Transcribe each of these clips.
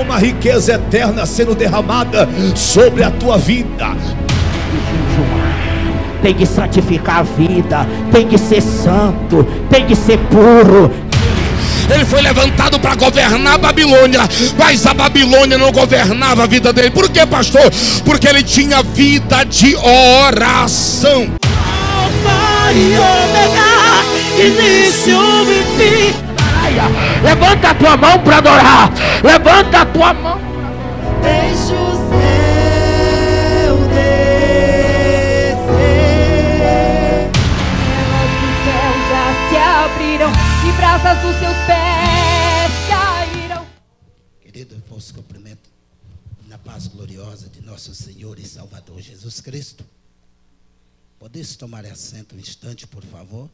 uma riqueza eterna sendo derramada sobre a tua vida. Tem que santificar a vida, tem que ser santo, tem que ser puro. Ele foi levantado para governar a Babilônia, mas a Babilônia não governava a vida dele. Por quê, pastor? Porque ele tinha vida de oração. Alfa e ômega, início e fim. Levanta a tua mão para adorar. Levanta a tua mão. Deixa o céu descer. As do céu já se abriram e brasas dos seus pés caíram. Querido, eu vos cumprimento na paz gloriosa de nosso Senhor e Salvador Jesus Cristo. Podeis tomar assento um instante, por favor?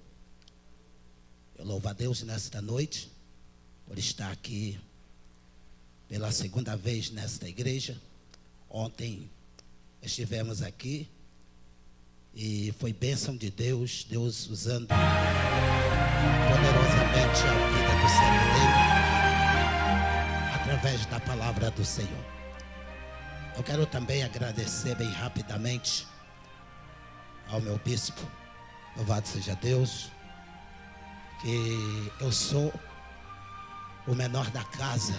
Eu louvo a Deus nesta noite por estar aqui pela segunda vez nesta igreja. Ontem estivemos aqui e foi bênção de Deus, Deus usando poderosamente a vida do servo dele através da palavra do Senhor. Eu quero também agradecer bem rapidamente ao meu bispo, louvado seja Deus, que eu sou o menor da casa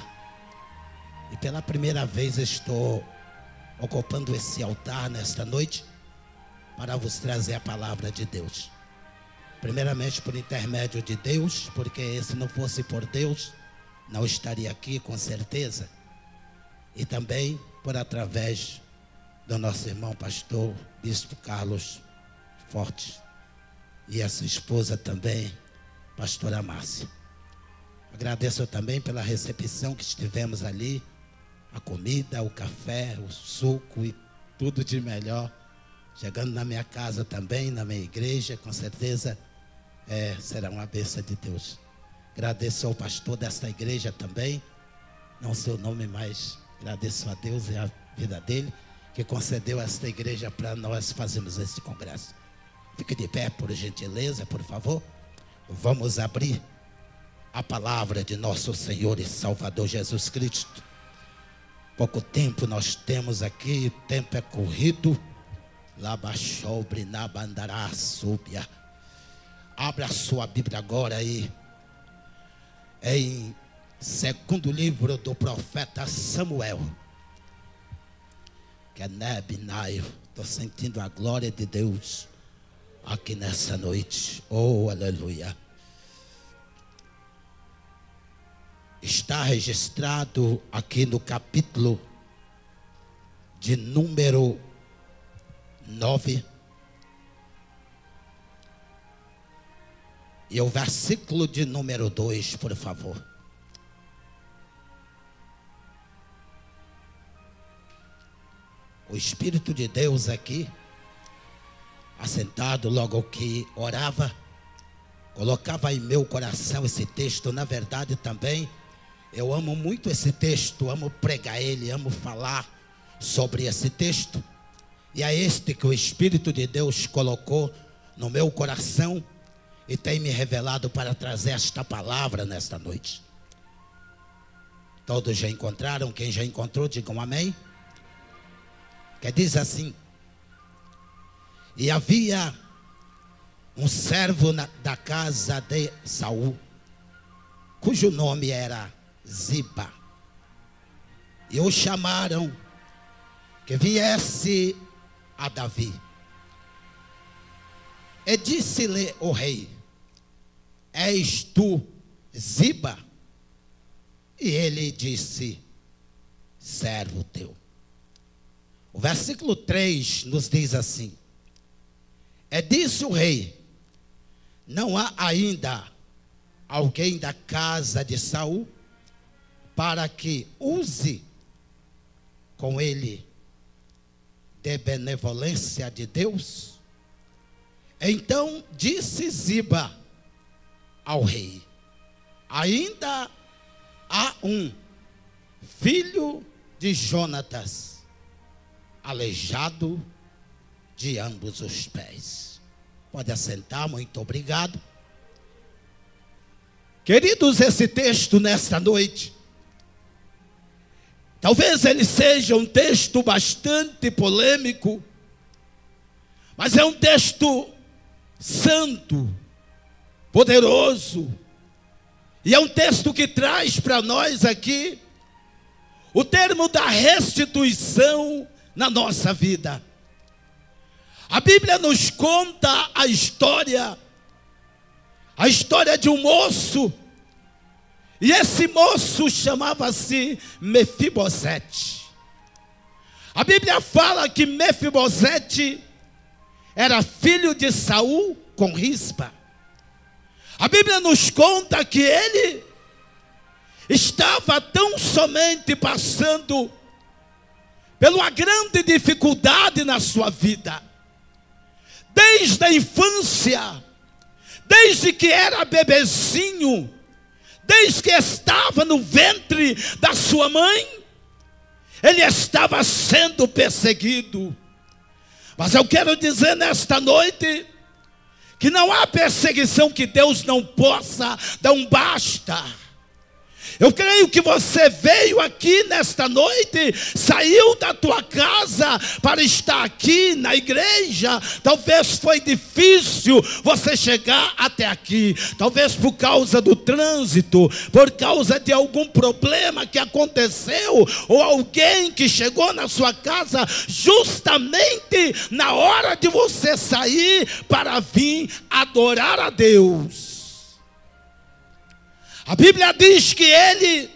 e pela primeira vez estou ocupando esse altar nesta noite para vos trazer a palavra de Deus. Primeiramente por intermédio de Deus, porque se não fosse por Deus, não estaria aqui com certeza. E também por através do nosso irmão pastor, bispo Carlos Forte, e a sua esposa também, pastora Márcia. Agradeço também pela recepção que estivemos ali, a comida, o café, o suco e tudo de melhor. Chegando na minha casa também, na minha igreja, com certeza será uma bênção de Deus. Agradeço ao pastor desta igreja também, não seu nome, mas agradeço a Deus e a vida dele, que concedeu esta igreja para nós fazermos este congresso. Fique de pé, por gentileza, por favor. Vamos abrir a palavra de nosso Senhor e Salvador Jesus Cristo. Pouco tempo nós temos aqui, o tempo é corrido. Labachobre na bandará súbia. Abra a sua Bíblia agora aí, em segundo livro do profeta Samuel. Que é Nebinaio. Estou sentindo a glória de Deus aqui nessa noite. Oh, aleluia. Está registrado aqui no capítulo de número 9. E o versículo de número 2, por favor. O Espírito de Deus aqui, assentado logo que orava, colocava em meu coração esse texto. Na verdade também, eu amo muito esse texto, amo pregar ele, amo falar sobre esse texto. E é este que o Espírito de Deus colocou no meu coração e tem me revelado para trazer esta palavra nesta noite. Todos já encontraram? Quem já encontrou, digam amém. Que diz assim: e havia um servo da casa de Saul, cujo nome era Ziba, e o chamaram que viesse a Davi. E disse-lhe o rei: és tu Ziba? E ele disse: servo teu. O versículo 3 nos diz assim: e disse o rei: não há ainda alguém da casa de Saul para que use com ele de benevolência de Deus? Então disse Ziba ao rei: ainda há um filho de Jonatas, aleijado de ambos os pés. Pode assentar, muito obrigado. Queridos, esse texto nesta noite Talvez ele seja um texto bastante polêmico, mas é um texto santo, poderoso, e é um texto que traz para nós aqui o termo da restituição na nossa vida. A Bíblia nos conta a história de um moço, e esse moço chamava-se Mefibosete. A Bíblia fala que Mefibosete era filho de Saul com Rispa. A Bíblia nos conta que ele estava tão somente passando por uma grande dificuldade na sua vida. Desde a infância, desde que era bebezinho, desde que estava no ventre da sua mãe, ele estava sendo perseguido. Mas eu quero dizer nesta noite que não há perseguição que Deus não possa dar um basta. Eu creio que você veio aqui nesta noite, saiu da tua casa para estar aqui na igreja. Talvez foi difícil você chegar até aqui, talvez por causa do trânsito, por causa de algum problema que aconteceu, ou alguém que chegou na sua casa justamente na hora de você sair para vir adorar a Deus. A Bíblia diz que ele,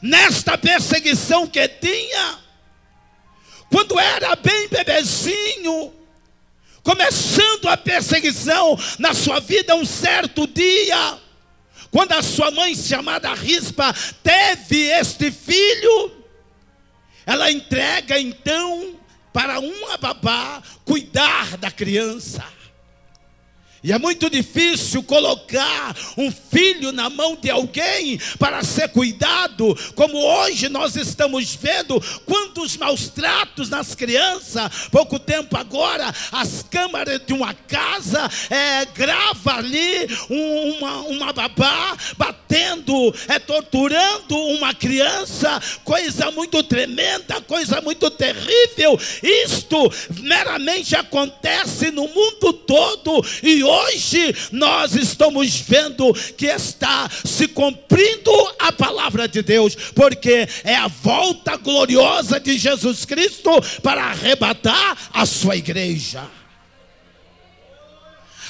nesta perseguição que tinha, quando era bem bebezinho, começando a perseguição na sua vida, um certo dia, quando a sua mãe chamada Rispa teve este filho, ela entrega então para uma babá cuidar da criança. E é muito difícil colocar um filho na mão de alguém para ser cuidado, como hoje nós estamos vendo quantos maus tratos nas crianças. Pouco tempo agora, as câmeras de uma casa grava ali uma babá batendo, torturando uma criança, coisa muito tremenda, coisa muito terrível. Isto meramente acontece no mundo todo, e hoje nós estamos vendo que está se cumprindo a palavra de Deus, porque é a volta gloriosa de Jesus Cristo para arrebatar a sua igreja.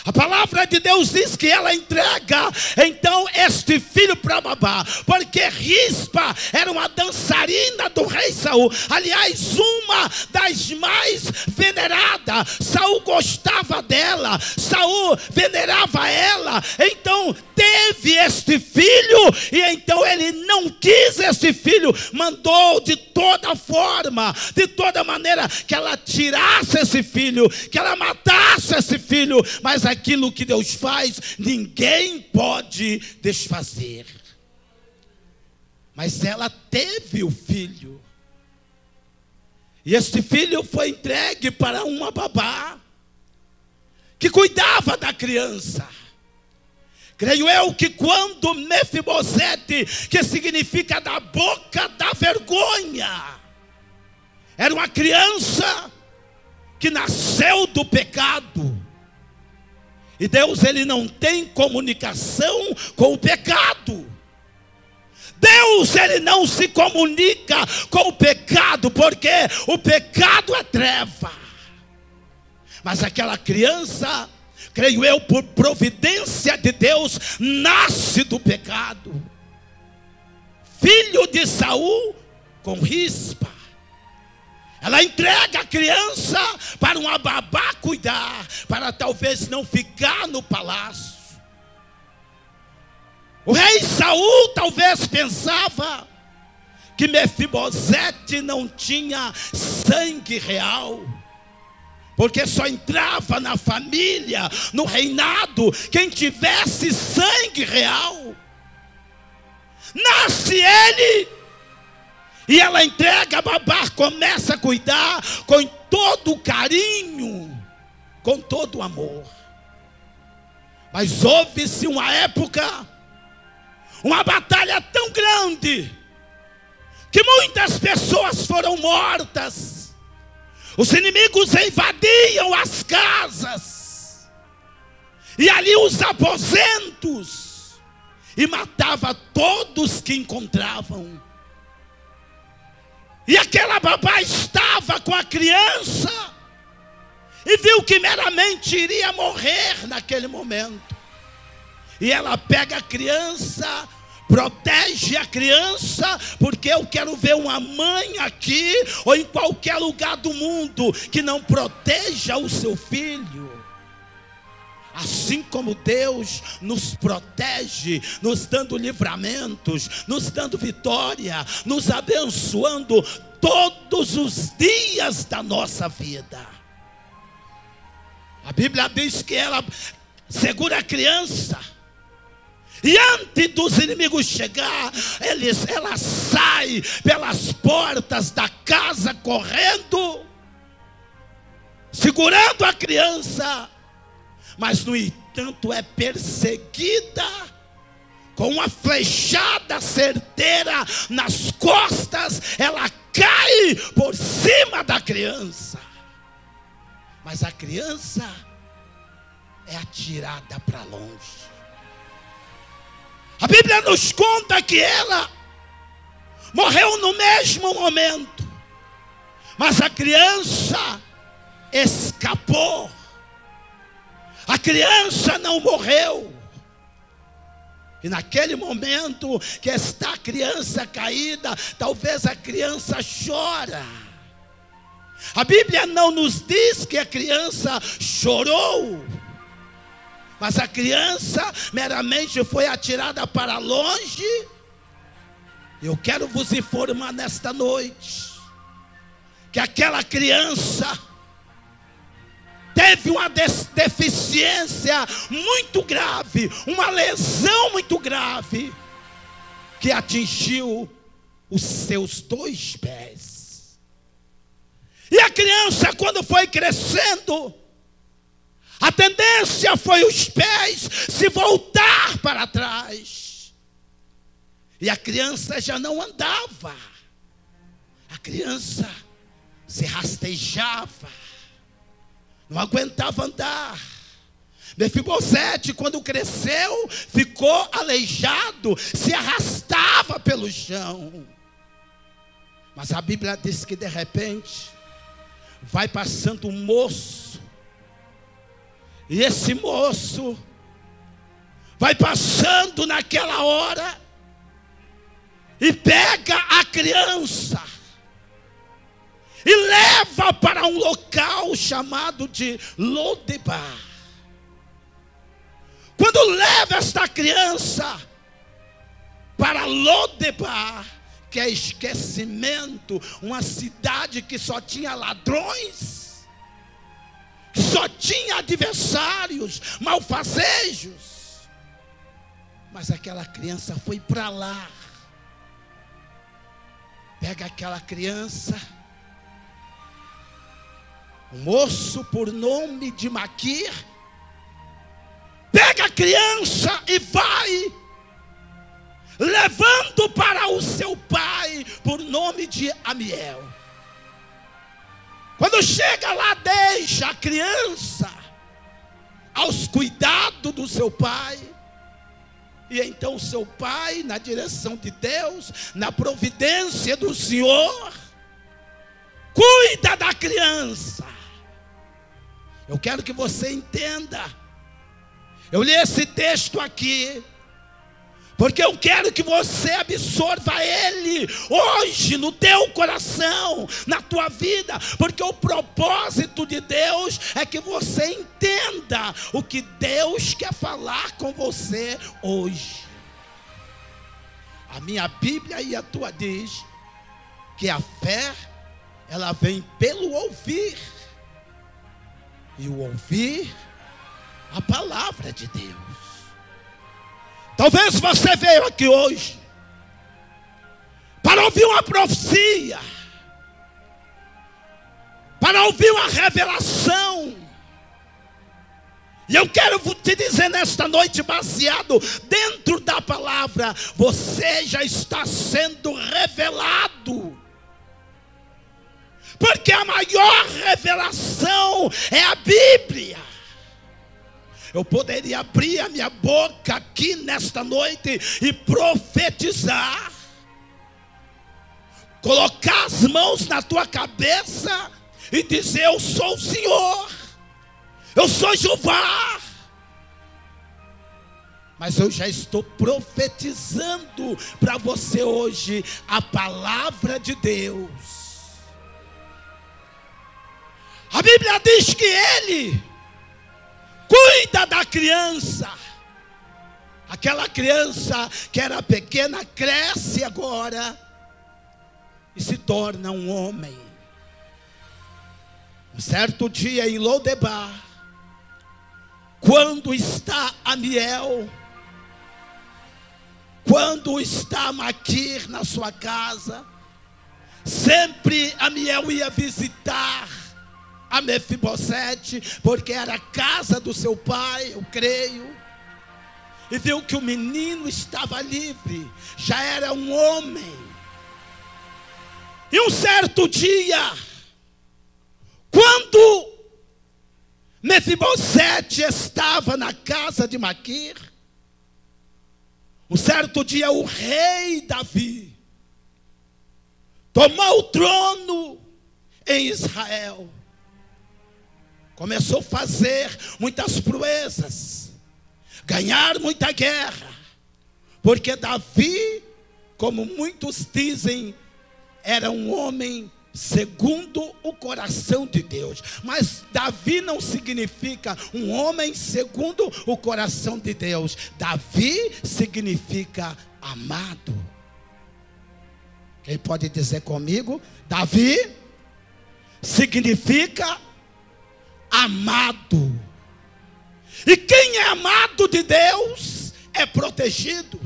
A palavra de Deus diz que ela entrega então este filho para babá, porque Rispa era uma dançarina do rei Saul, aliás, uma das mais veneradas. Saul gostava dela, Saul venerava ela, então teve este filho, e então ele não quis este filho, mandou de toda forma, de toda maneira, que ela tirasse esse filho, que ela matasse esse filho. Mas aquilo que Deus faz, ninguém pode desfazer. Mas ela teve o filho, e este filho foi entregue para uma babá que cuidava da criança. Creio eu que quando Mefibosete, que significa da boca da vergonha, era uma criança que nasceu do pecado. E Deus, ele não tem comunicação com o pecado. Deus, ele não se comunica com o pecado, porque o pecado é treva. Mas aquela criança, creio eu, por providência de Deus, nasce do pecado. Filho de Saul com Rispa. Ela entrega a criança para uma babá cuidar, para talvez não ficar no palácio. O rei Saul talvez pensava que Mefibosete não tinha sangue real, porque só entrava na família, no reinado, quem tivesse sangue real. Nasce ele, e ela entrega a babá, começa a cuidar com todo o carinho, com todo o amor. Mas houve-se uma época, uma batalha tão grande, que muitas pessoas foram mortas. Os inimigos invadiam as casas e ali os aposentos e matava todos que encontravam. E aquela babá estava com a criança e viu que meramente iria morrer naquele momento. E ela pega a criança, protege a criança, porque eu quero ver uma mãe aqui ou em qualquer lugar do mundo que não proteja o seu filho. Assim como Deus nos protege, nos dando livramentos, nos dando vitória, nos abençoando todos os dias da nossa vida. A Bíblia diz que ela segura a criança, e antes dos inimigos chegar, ela sai pelas portas da casa correndo, segurando a criança. Mas no entanto é perseguida com uma flechada certeira nas costas. Ela cai por cima da criança, mas a criança é atirada para longe. A Bíblia nos conta que ela morreu no mesmo momento, mas a criança escapou. A criança não morreu. E naquele momento que está a criança caída, talvez a criança chora. A Bíblia não nos diz que a criança chorou, mas a criança meramente foi atirada para longe. Eu quero vos informar nesta noite que aquela criança teve uma deficiência muito grave, uma lesão muito grave, que atingiu os seus 2 pés. E a criança, quando foi crescendo, a tendência foi os pés se voltar para trás. E a criança já não andava. A criança se rastejava, não aguentava andar. Mefibosete, quando cresceu, ficou aleijado, se arrastava pelo chão. Mas a Bíblia diz que de repente vai passando um moço, e esse moço vai passando naquela hora e pega a criança e leva para um local chamado de Lodebar. Quando leva esta criança para Lodebar, que é esquecimento, uma cidade que só tinha ladrões, que só tinha adversários, malfazejos, mas aquela criança foi para lá. Pega aquela criança, um moço por nome de Maquir, pega a criança e vai, levando para o seu pai por nome de Amiel. Quando chega lá, deixa a criança aos cuidados do seu pai. E então o seu pai, na direção de Deus, na providência do Senhor, cuida da criança. Eu quero que você entenda. Eu li esse texto aqui porque eu quero que você absorva ele hoje no teu coração, na tua vida. Porque o propósito de Deus é que você entenda o que Deus quer falar com você hoje. A minha Bíblia e a tua diz que a fé, ela vem pelo ouvir, e o ouvir a palavra de Deus. Talvez você veio aqui hoje para ouvir uma profecia, para ouvir uma revelação. E eu quero te dizer nesta noite, baseado dentro da palavra, você já está sendo revelado Porque a maior revelação é a Bíblia. Eu poderia abrir a minha boca aqui nesta noite e profetizar, colocar as mãos na tua cabeça e dizer: eu sou o Senhor, eu sou Jeová. Mas eu já estou profetizando para você hoje a palavra de Deus. A Bíblia diz que Ele cuida da criança. Aquela criança que era pequena cresce agora e se torna um homem. Um certo dia em Lodebar, quando está Amiel, quando está Maquir na sua casa, sempre Amiel ia visitar a Mefibosete, porque era a casa do seu pai, eu creio, e viu que o menino estava livre, já era um homem. E um certo dia, quando Mefibosete estava na casa de Maquir, um certo dia o rei Davi tomou o trono em Israel. Começou a fazer muitas proezas, ganhar muita guerra, porque Davi, como muitos dizem, era um homem segundo o coração de Deus. Mas Davi não significa um homem segundo o coração de Deus. Davi significa amado. Quem pode dizer comigo? Davi significa amado. E quem é amado de Deus é protegido.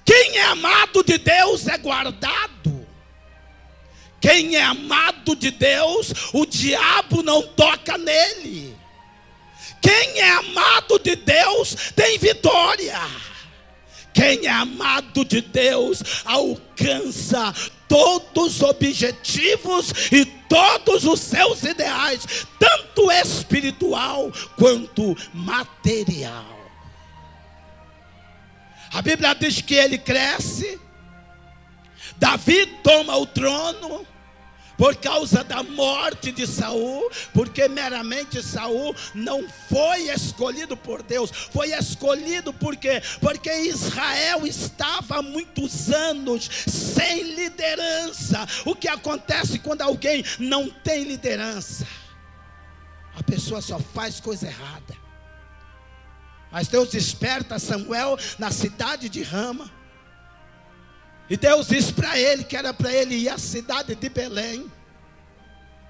Quem é amado de Deus é guardado. Quem é amado de Deus, o diabo não toca nele. Quem é amado de Deus tem vitória. Quem é amado de Deus alcança todos os objetivos e todos os seus ideais, tanto espiritual quanto material. A Bíblia diz que ele cresce. Davi toma o trono por causa da morte de Saul, porque meramente Saul não foi escolhido por Deus, foi escolhido porque Israel estava há muitos anos sem liderança. O que acontece quando alguém não tem liderança? A pessoa só faz coisa errada. Mas Deus desperta Samuel na cidade de Rama. E Deus disse para ele que era para ele ir à cidade de Belém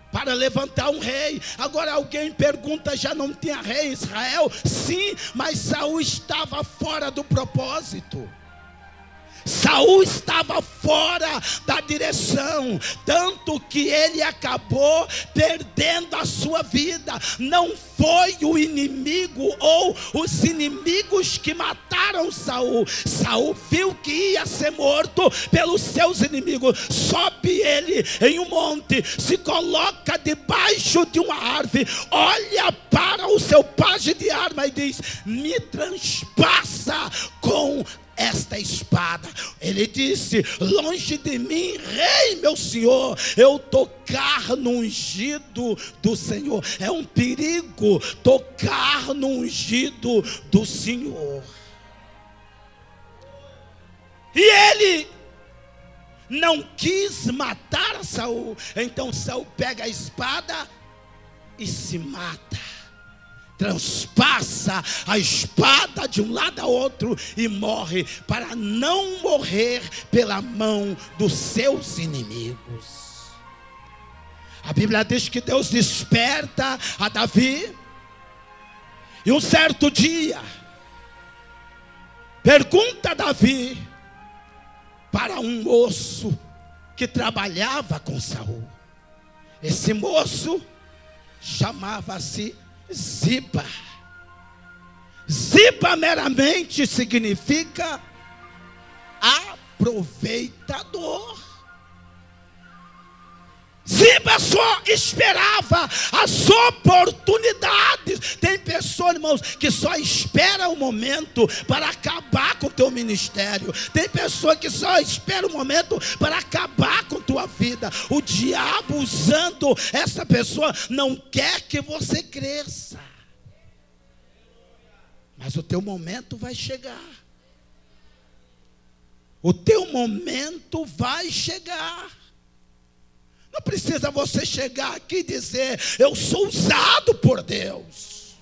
para levantar um rei. Agora alguém pergunta: já não tinha rei em Israel? Sim, mas Saul estava fora do propósito. Saul estava fora da direção, tanto que ele acabou perdendo a sua vida. Não foi o inimigo ou os inimigos que mataram Saul. Saul viu que ia ser morto pelos seus inimigos. Sobe ele em um monte, se coloca debaixo de uma árvore, olha para o seu pajem de arma e diz: me transpassa com esta espada. Ele disse: longe de mim, rei meu senhor, eu tocar no ungido do Senhor. É um perigo tocar no ungido do Senhor. E ele não quis matar Saul. Então Saul pega a espada e se mata. Transpassa a espada de um lado a outro e morre, para não morrer pela mão dos seus inimigos. A Bíblia diz que Deus desperta a Davi. E um certo dia pergunta a Davi para um moço que trabalhava com Saul. Esse moço chamava-se Ziba. Ziba meramente significa aproveitador. Ziba só esperava as oportunidades. Tem pessoas, irmãos, que só espera o momento para acabar com o teu ministério. Tem pessoa que só espera o momento para acabar com a tua vida. O diabo, usando essa pessoa, não quer que você cresça. Mas o teu momento vai chegar. O teu momento vai chegar. Não precisa você chegar aqui e dizer: eu sou usado por Deus.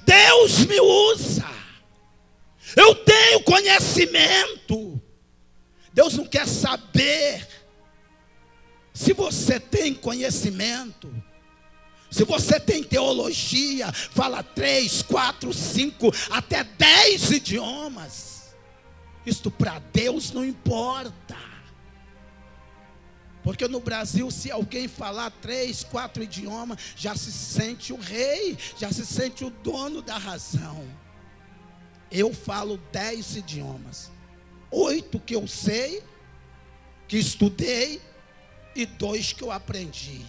Deus me usa. Eu tenho conhecimento. Deus não quer saber se você tem conhecimento. Se você tem teologia, fala 3, 4, 5, até 10 idiomas. Isto para Deus não importa. Porque no Brasil, se alguém falar 3, 4 idiomas, já se sente o rei, já se sente o dono da razão. Eu falo 10 idiomas. 8 que eu sei, que estudei, e 2 que eu aprendi.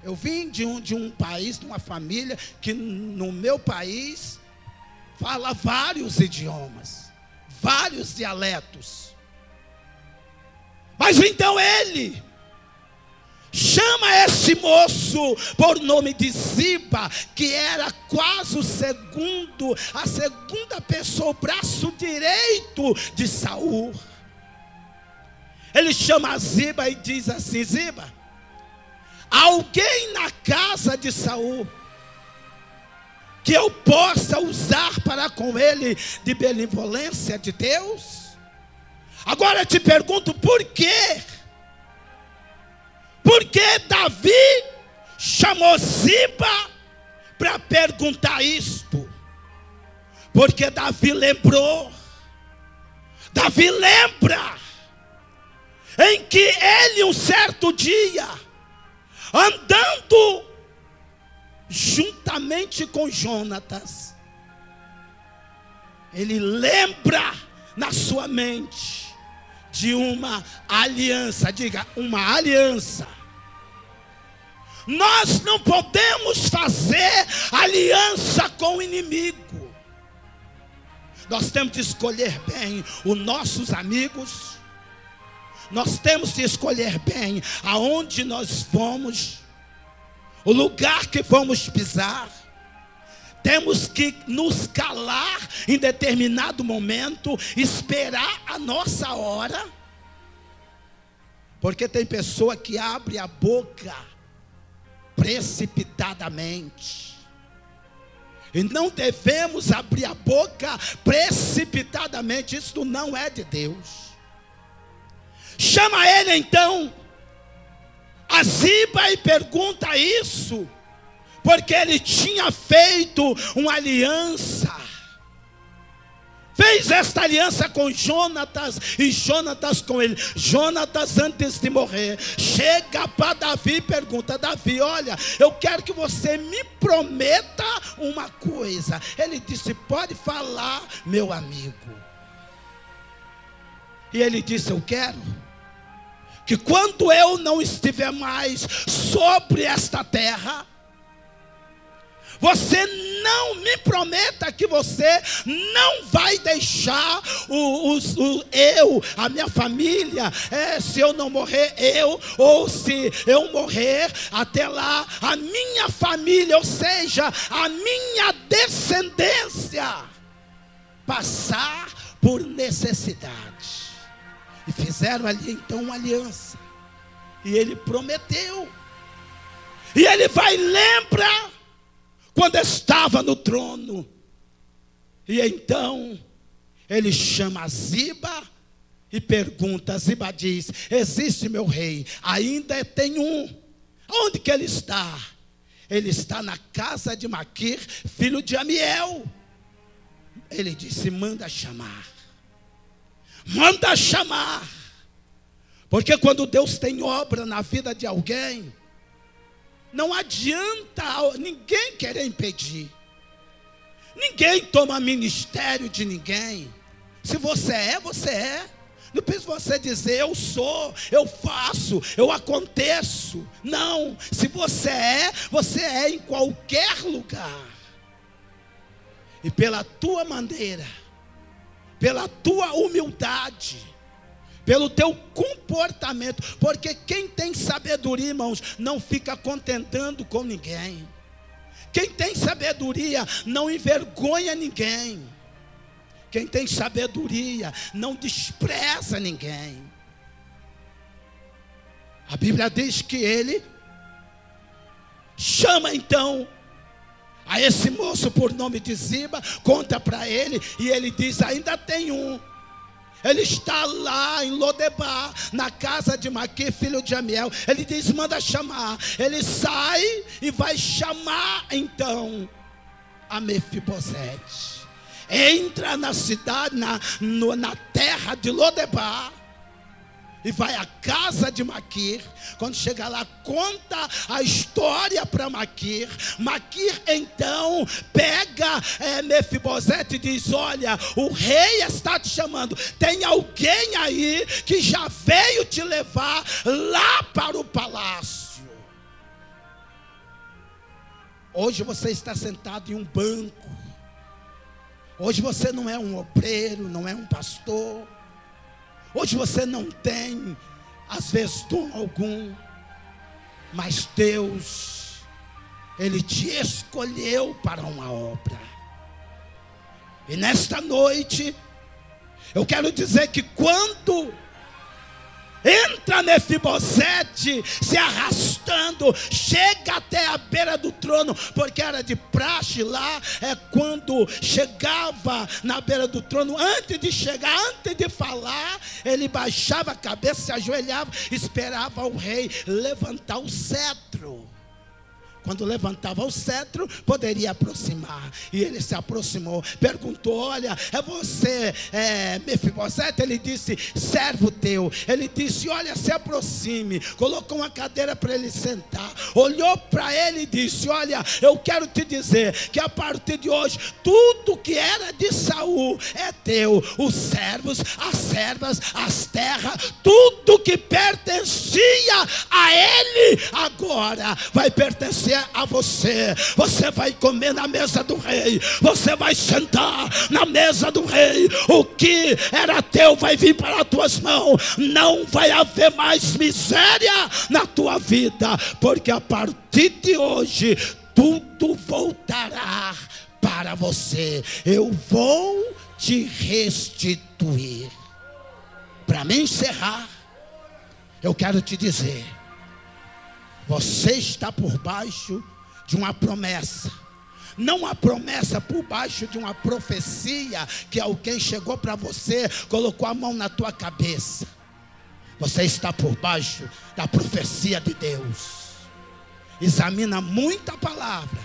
Eu vim de um país, de uma família, que no meu país, fala vários idiomas, vários dialetos. Mas então ele chama esse moço por nome de Ziba, que era quase a segunda pessoa, o braço direito de Saul. Ele chama Ziba e diz assim: Ziba, alguém na casa de Saul que eu possa usar para com ele de benevolência de Deus? Agora eu te pergunto, por quê? Por que Davi chamou Ziba para perguntar isto? Porque Davi lembrou. Davi lembra em que ele um certo dia, andando juntamente com Jonatas, ele lembra na sua mente de uma aliança. Diga, uma aliança. Nós não podemos fazer aliança com o inimigo. Nós temos de escolher bem os nossos amigos. Nós temos de escolher bem aonde nós vamos, o lugar que vamos pisar. Temos que nos calar em determinado momento, esperar a nossa hora. Porque tem pessoa que abre a boca precipitadamente. E não devemos abrir a boca precipitadamente. Isso não é de Deus. Chama ele então a Ziba e pergunta isso. Porque ele tinha feito uma aliança. Fez esta aliança com Jonatas e Jonatas com ele. Jonatas, antes de morrer, chega para Davi e pergunta: Davi, olha, eu quero que você me prometa uma coisa. Ele disse: pode falar, meu amigo. E ele disse: eu quero que quando eu não estiver mais sobre esta terra, você não me prometa que você não vai deixar a minha família, se eu não morrer ou se eu morrer até lá, a minha família, ou seja, a minha descendência, passar por necessidade. E fizeram ali então uma aliança. E ele prometeu. E ele vai lembrar quando estava no trono. E então ele chama Ziba e pergunta. Ziba diz: existe, meu rei, ainda tem um. Onde que ele está? Ele está na casa de Maquir, filho de Amiel. Ele disse: manda chamar. Manda chamar. Porque quando Deus tem obra na vida de alguém, não adianta ninguém querer impedir. Ninguém toma ministério de ninguém. Se você é, você é. Não precisa você dizer eu sou, eu faço, eu aconteço. Não, se você é em qualquer lugar. E pela tua maneira, pela tua humildade, pelo teu comportamento, porque quem tem sabedoria, irmãos, não fica contentando com ninguém. Quem tem sabedoria não envergonha ninguém. Quem tem sabedoria não despreza ninguém. A Bíblia diz que ele chama então a esse moço por nome de Ziba, conta para ele, e ele diz: ainda tem um. Ele está lá em Lodebar, na casa de Maquir, filho de Amiel. Ele diz: manda chamar. Ele sai e vai chamar então a Mefibosete. Entra na cidade, na terra de Lodebar, e vai à casa de Maquir. Quando chega lá, conta a história para Maquir. Maquir então pega Mefibosete e diz: olha, o rei está te chamando. Tem alguém aí que já veio te levar lá para o palácio. Hoje você está sentado em um banco. Hoje você não é um obreiro, não é um pastor. Hoje você não tem, às vezes, dom algum. Mas Deus, Ele te escolheu para uma obra. E nesta noite, eu quero dizer que quando entra Mefibosete se arrastando, chega até a beira do trono, porque era de praxe lá, quando chegava na beira do trono, antes de chegar, antes de falar, ele baixava a cabeça, se ajoelhava, esperava o rei levantar o cetro. Quando levantava o cetro, poderia aproximar. E ele se aproximou, perguntou: olha, é você, Mefibosete? Ele disse: servo teu. Ele disse: olha, se aproxime. Colocou uma cadeira para ele sentar. Olhou para ele e disse: olha, eu quero te dizer que a partir de hoje, tudo que era de Saul é teu. Os servos, as servas, as terras, tudo que pertencia a ele, agora vai pertencer a você. Você vai comer na mesa do rei. Você vai sentar na mesa do rei. O que era teu vai vir para as tuas mãos. Não vai haver mais miséria na tua vida, porque a partir de hoje tudo voltará para você. Eu vou te restituir. Para me encerrar, eu quero te dizer: você está por baixo de uma promessa. Não uma promessa por baixo de uma profecia que alguém chegou para você, colocou a mão na tua cabeça. Você está por baixo da profecia de Deus. Examina muita palavra.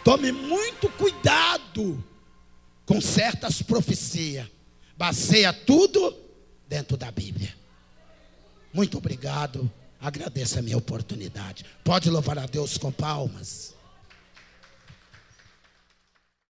Tome muito cuidado com certas profecias. Baseia tudo dentro da Bíblia. Muito obrigado. Agradeço a minha oportunidade. Pode louvar a Deus com palmas.